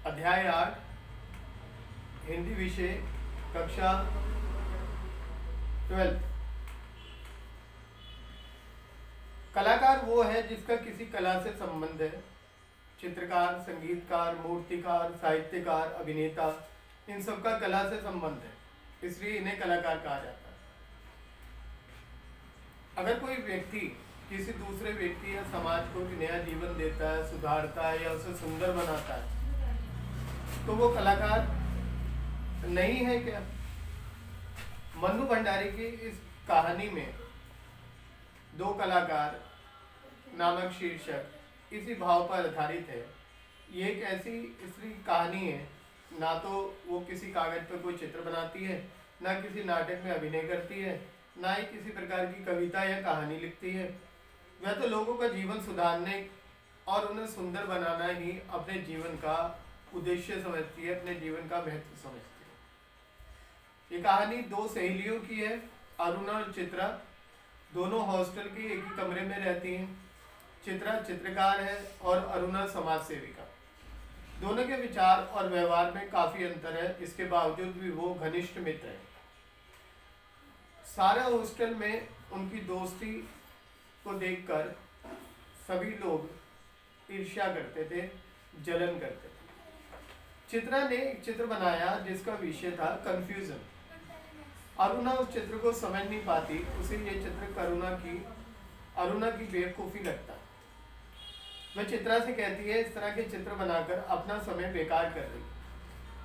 अध्याय 8 हिंदी विषय कक्षा 12। कलाकार वो है जिसका किसी कला से संबंध है। चित्रकार, संगीतकार, मूर्तिकार, साहित्यकार, अभिनेता, इन सबका कला से संबंध है, इसलिए इन्हें कलाकार कहा जाता है। अगर कोई व्यक्ति किसी दूसरे व्यक्ति या समाज को नया जीवन देता है, सुधारता है या उसे सुंदर बनाता है, तो वो कलाकार नहीं है क्या? मन्नू भंडारी की इस कहानी में दो कलाकार नामक शीर्षक इसी भाव पर आधारित है। ये एक ऐसी इसलिए कहानी है, ना तो वो किसी कागज पर कोई चित्र बनाती है, ना किसी नाटक में अभिनय करती है, ना ही किसी प्रकार की कविता या कहानी लिखती है। वह तो लोगों का जीवन सुधारने और उन्हें सुंदर बनाना ही अपने जीवन का उद्देश्य समझती है, अपने जीवन का महत्व समझती है। ये कहानी दो सहेलियों की है, अरुणा और चित्रा। दोनों हॉस्टल के एक ही कमरे में रहती हैं। चित्रा चित्रकार है और अरुणा समाज सेविका। दोनों के विचार और व्यवहार में काफी अंतर है, इसके बावजूद भी वो घनिष्ठ मित्र हैं। सारे हॉस्टल में उनकी दोस्ती को देखकर सभी लोग ईर्ष्या करते थे, जलन करते थे। चित्रा ने एक चित्र बनाया जिसका विषय था कंफ्यूजन। अरुणा उस चित्र को समझ नहीं पाती, उसे ये चित्र अरुणा की बेवकूफी लगता। वह चित्रा से कहती है, इस तरह के चित्र बनाकर अपना समय बेकार कर रही।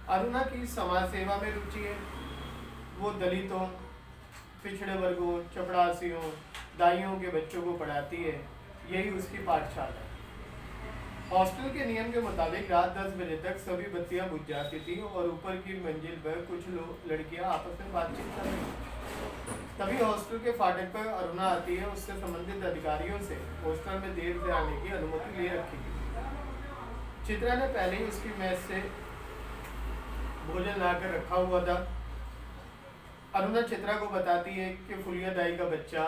अरुणा की समाज सेवा में रुचि है। वो दलितों, पिछड़े वर्गों, चपड़ासियों, दाइयों के बच्चों को पढ़ाती है। यही उसकी पाठशाला है। हॉस्टल के नियम के मुताबिक रात 10 बजे तक सभी बत्तियां बुझ जाती थी और ऊपर की मंजिल पर कुछ लड़कियां आपस में बातचीत कर रही। तभी हॉस्टल के फाटक पर अरुणा आती है। उससे संबंधित अधिकारियों से हॉस्टल में देर से आने की अनुमति ले रखी थी। चित्रा ने पहले ही उसकी मेस से भोजन लाकर रखा हुआ था। अरुणा चित्रा को बताती है कि फुलिया दाई का बच्चा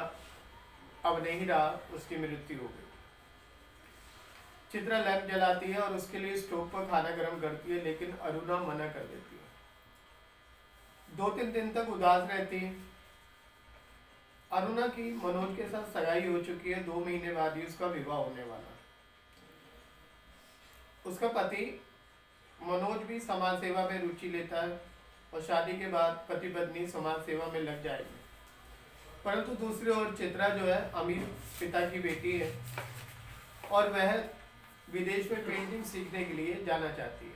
अब नहीं रहा, उसकी मृत्यु हो गई। चित्रा लैंप जलाती है और उसके लिए स्टोव पर खाना गर्म करती है, लेकिन अरुणा मना कर देती है। 2-3 दिन तक उदास रहती है। अरुणा की मनोज के साथ सगाई हो चुकी है। 2 महीने बाद ही उसका विवाह होने वाला। उसका पति मनोज भी समाज सेवा में रुचि लेता है और शादी के बाद पति पत्नी समाज सेवा में लग जाएगी। परंतु दूसरी ओर चित्रा जो है अमीर पिता की बेटी है और वह विदेश में पेंटिंग सीखने के लिए जाना चाहती है।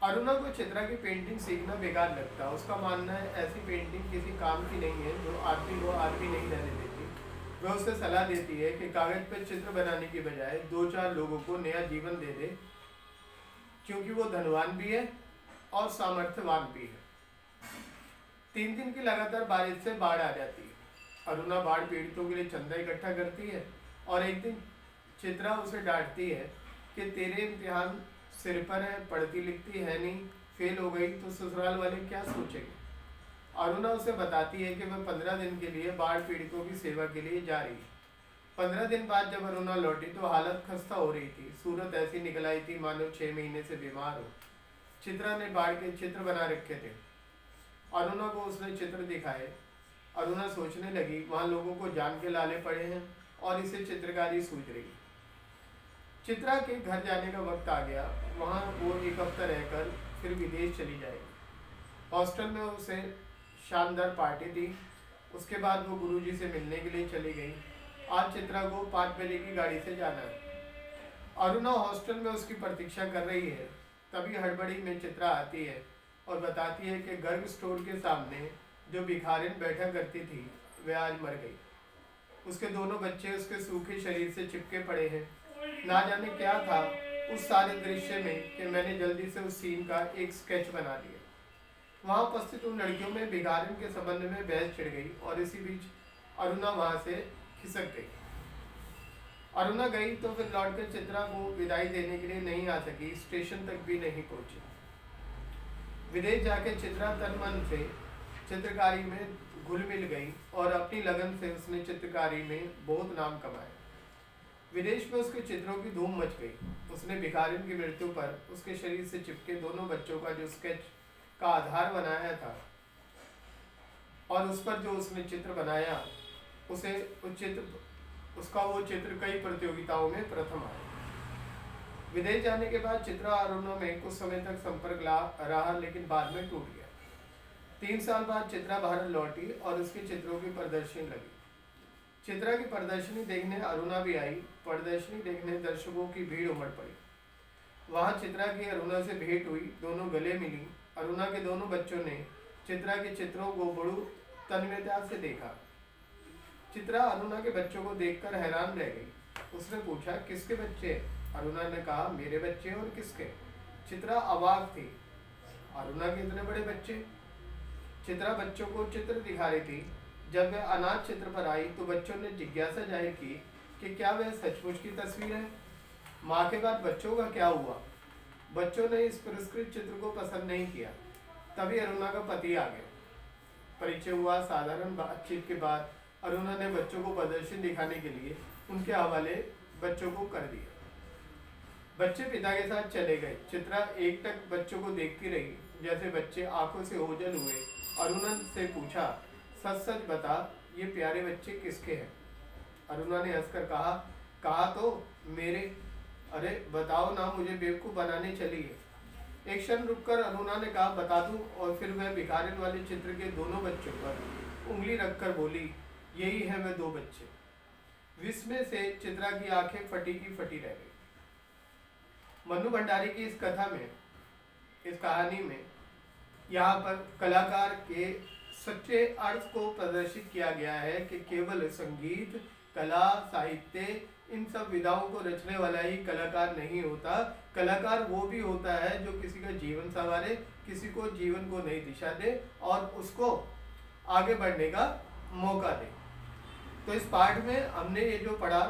अरुणा को चित्रा की पेंटिंग सीखना बेकार लगता है। उसका मानना है ऐसी पेंटिंग किसी काम की नहीं है, जो आदमी को आदमी नहीं रहने देती। वह उसे सलाह देती है कि कागज पर चित्र बनाने की बजाय 2-4 लोगों को नया जीवन दे दे, क्योंकि वो धनवान भी है और सामर्थ्यवान भी है। 3 दिन की लगातार बारिश से बाढ़ आ जाती है। अरुणा बाढ़ पीड़ितों के लिए चंदा इकट्ठा करती है और एक दिन चित्रा उसे डांटती है कि तेरे इम्तिहान सिर पर है, पढ़ती लिखती है नहीं, फेल हो गई तो ससुराल वाले क्या सोचेंगे। अरुणा उसे बताती है कि वह 15 दिन के लिए बाढ़ पीड़ितों की सेवा के लिए जा रही है। 15 दिन बाद जब अरुणा लौटी तो हालत खस्ता हो रही थी। सूरत ऐसी निकल आई थी मानो 6 महीने से बीमार हो। चित्रा ने बाढ़ के चित्र बना रखे थे। अरुणा को उसने चित्र दिखाए। अरुणा सोचने लगी, वहाँ लोगों को जान के लाले पड़े हैं और इसे चित्रकारी सूझ रही। चित्रा के घर जाने का वक्त आ गया। वहाँ वो 1 हफ्ता रहकर फिर विदेश चली जाएगी। हॉस्टल में उसे शानदार पार्टी थी। उसके बाद वो गुरुजी से मिलने के लिए चली गई। आज चित्रा को 5 बजे की गाड़ी से जाना है। अरुणा हॉस्टल में उसकी प्रतीक्षा कर रही है। तभी हड़बड़ी में चित्रा आती है और बताती है कि गर्ग स्टोर के सामने जो भिखारिन बैठा करती थी वह आज मर गई। उसके दोनों बच्चे उसके सूखे शरीर से चिपके पड़े हैं। ना जाने क्या था उस सारे दृश्य में कि मैंने जल्दी से उस सीन का एक स्केच बना लिया। वहां उपस्थित उन लड़कियों में भिखारिन के संबंध में बहस छिड़ गई और इसी बीच अरुणा वहां से खिसक गई। अरुणा गई तो फिर लौटकर चित्रा को विदाई देने के लिए नहीं आ सकी, स्टेशन तक भी नहीं पहुंची। विदेश जाके चित्रा तन मन से चित्रकारी में घुल मिल गई और अपनी लगन से उसने चित्रकारी में बहुत नाम कमाया। विदेश में उसके चित्रों की धूम मच गई। उसने भिखारिन की मृत्यु पर उसके शरीर से चिपके दोनों बच्चों का जो स्केच का आधार बनाया था और उस पर जो उसने चित्र बनाया, उसका वो चित्र कई प्रतियोगिताओं में प्रथम आया। विदेश जाने के बाद चित्रा और अरुणा में कुछ समय तक संपर्क रहा, लेकिन बाद में टूट गया। 3 साल बाद चित्रा भारत लौटी और उसके चित्रों की प्रदर्शनी लगी। चित्रा की प्रदर्शनी देखने अरुणा भी आई। प्रदर्शनी देखने दर्शकों की भीड़ उमड़ पड़ी। वहां चित्रा की अरुणा से भेंट हुई। दोनों गले मिली। अरुणा के दोनों बच्चों ने चित्रा के चित्रों को बड़ू तन्मयता से देखा। चित्रा अरुणा के बच्चों को देखकर हैरान रह गई। उसने पूछा, किसके बच्चे? अरुणा ने कहा, मेरे बच्चे। और किसके? चित्रा अवाक थी। अरुणा के इतने बड़े बच्चे? चित्रा बच्चों को चित्र दिखा रही थी। जब वह अनाथ चित्र पर आई तो बच्चों ने जिज्ञासा जाहिर की कि क्या वह सचमुच की तस्वीर है। माँ के बाद बच्चों का क्या हुआ? बच्चों ने इस पुरस्कृत चित्र को पसंद नहीं किया। तभी अरुणा का पति आ गया। परिचय हुआ। साधारण बातचीत के बाद अरुणा ने बच्चों को प्रदर्शन दिखाने के लिए उनके हवाले बच्चों को कर दिया। बच्चे पिता के साथ चले गए। चित्रा एक टक बच्चों को देखती रही। जैसे बच्चे आंखों से ओझल हुए, अरुणा से पूछा, सच सच बता, ये प्यारे बच्चे किसके हैं? अरुणा ने हंसकर कहा तो मेरे। अरे बताओ ना, मुझे बेवकूफ बनाने चली है। एक क्षण रुककर अरुणा ने कहा, बता दूं। और फिर वह भिखारिन वाले चित्र के दोनों बच्चों पर उंगली रखकर बोली, यही है वे 2 बच्चे। विस्मय से चित्रा की आंखें फटी की फटी रह गई। मनु भंडारी की इस कहानी में यहाँ पर कलाकार के सच्चे अर्थ को प्रदर्शित किया गया है कि केवल संगीत, कला, साहित्य, इन सब विधाओं को रचने वाला ही कलाकार नहीं होता। कलाकार वो भी होता है जो किसी का जीवन संवारे, किसी को जीवन को नई दिशा दे और उसको आगे बढ़ने का मौका दे। तो इस पाठ में हमने ये जो पढ़ा,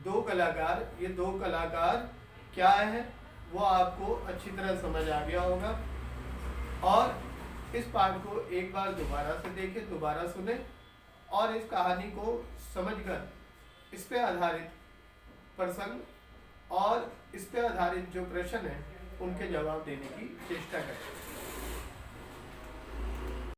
2 कलाकार, ये 2 कलाकार क्या है वो आपको अच्छी तरह समझ आ गया होगा। और इस पाठ को एक बार दोबारा से देखें, दोबारा सुने और इस कहानी को समझकर इस पे आधारित प्रसंग और इस पे आधारित जो प्रश्न है उनके जवाब देने की चेष्टा करें।